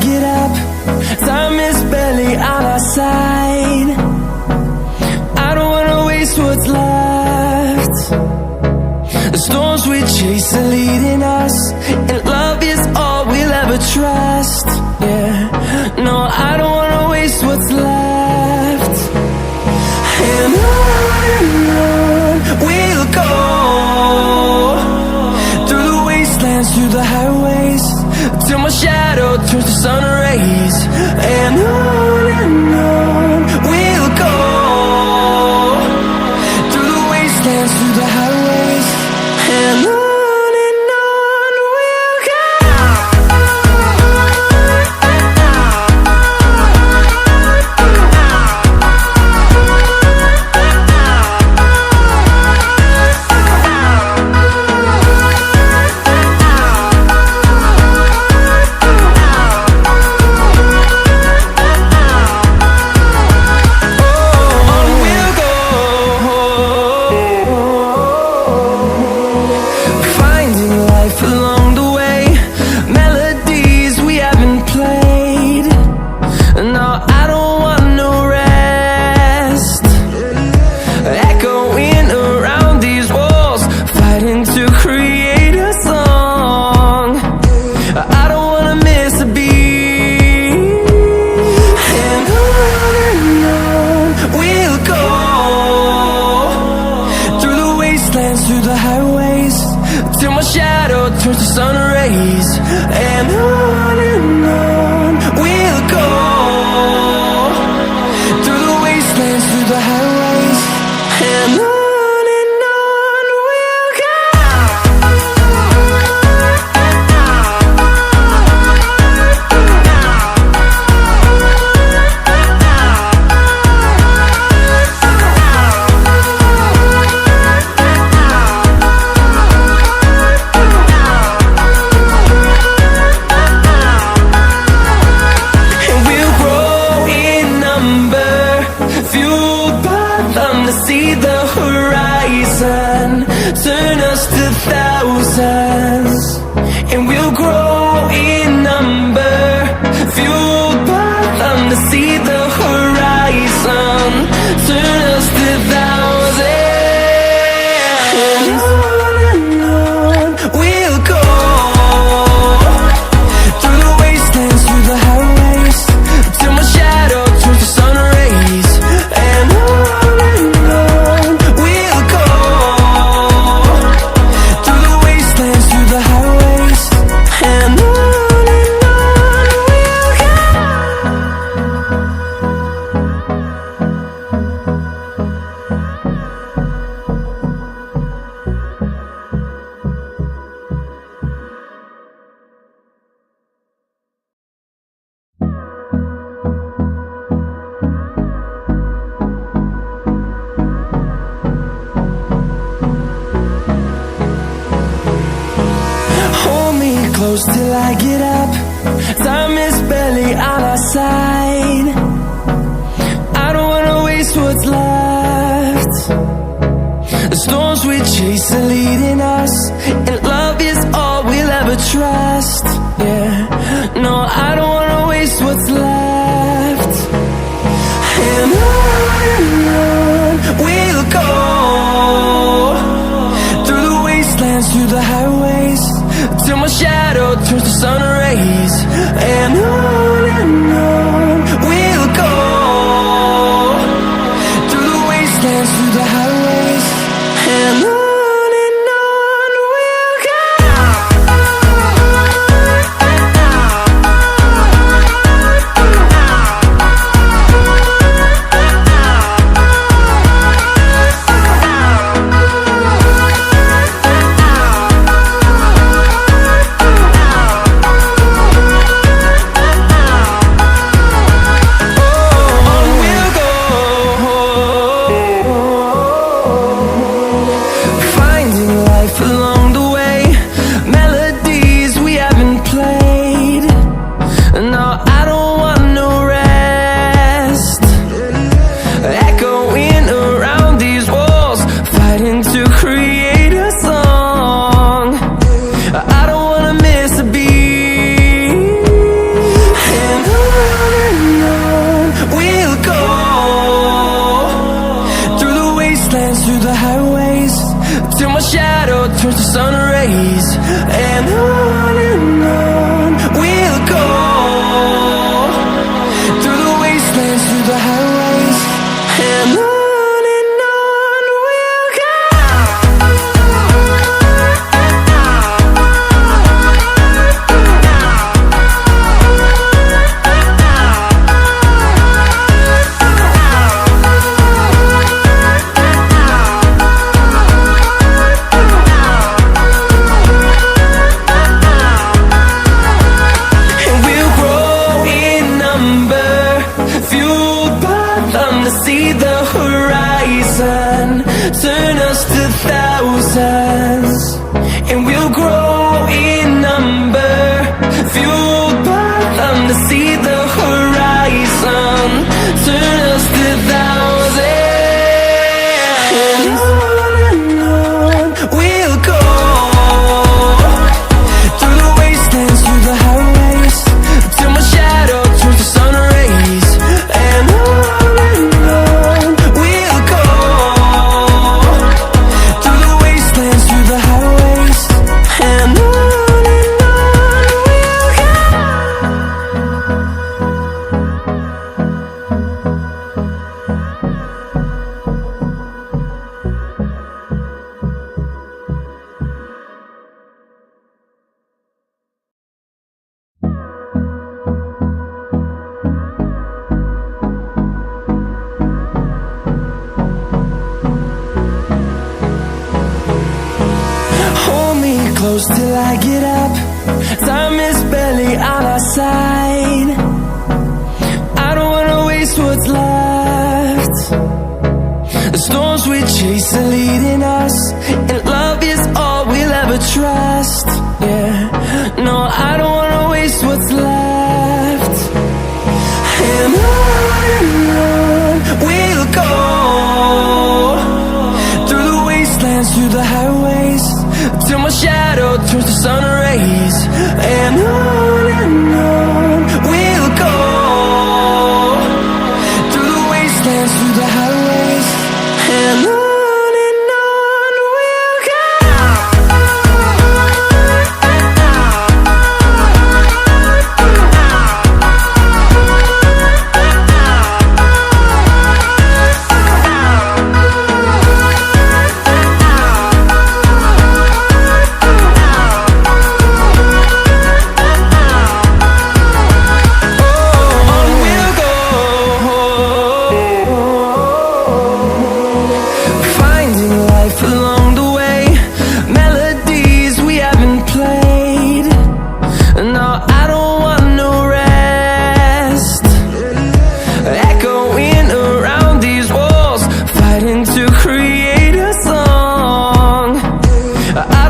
get up. Time is barely on our side. I don't wanna waste what's left. The storms we chase are leading us, and love is all we'll ever trust. Yeah, no, I don't wanna waste what's left. And on we'll go, through the wastelands, through the highways, till my shadow turns to sun rays. And on we'll go, through the wastelands, through the highways, and on we'll go. Through the highways, till my shadow turns to sun rays. And on we'll go, through the wastelands, through the highways, and on we'll go. See the horizon, turn us to thousands, and we'll grow in number, fueled by them to see the horizon, turn us to thousands. And on we'll go, through the wastelands, through the highways, till my shadow turns to sun rays. And close till I get up. Time is barely on our side. I don't wanna waste what's left. The storms we chase are leading us, and love is all we'll ever trust. Yeah, no, I don't wanna waste what's left. And on we'll go, through the wastelands, through the highways, till my shadow turns to sun rays. And on we'll go, through the wastelands, through the highways, and on to see the horizon, turn us to thousands, and we'll grow in number, fueled by them to see the horizon, turn us to thousands. And on we'll go, through the wastelands, through the highways, till my shadow turns to sun rays. And on we'll go, through the wastelands, through the highways. And on we'll go. Hold me close till I get up. Time is barely on our side. I don't wanna waste what's left. The storms we chase are leading us, and love is all we'll ever trust. Yeah, no, I don't wanna waste what's left. And on we'll go, through the wastelands, through the highways, till my shadow turns to sun rays. And on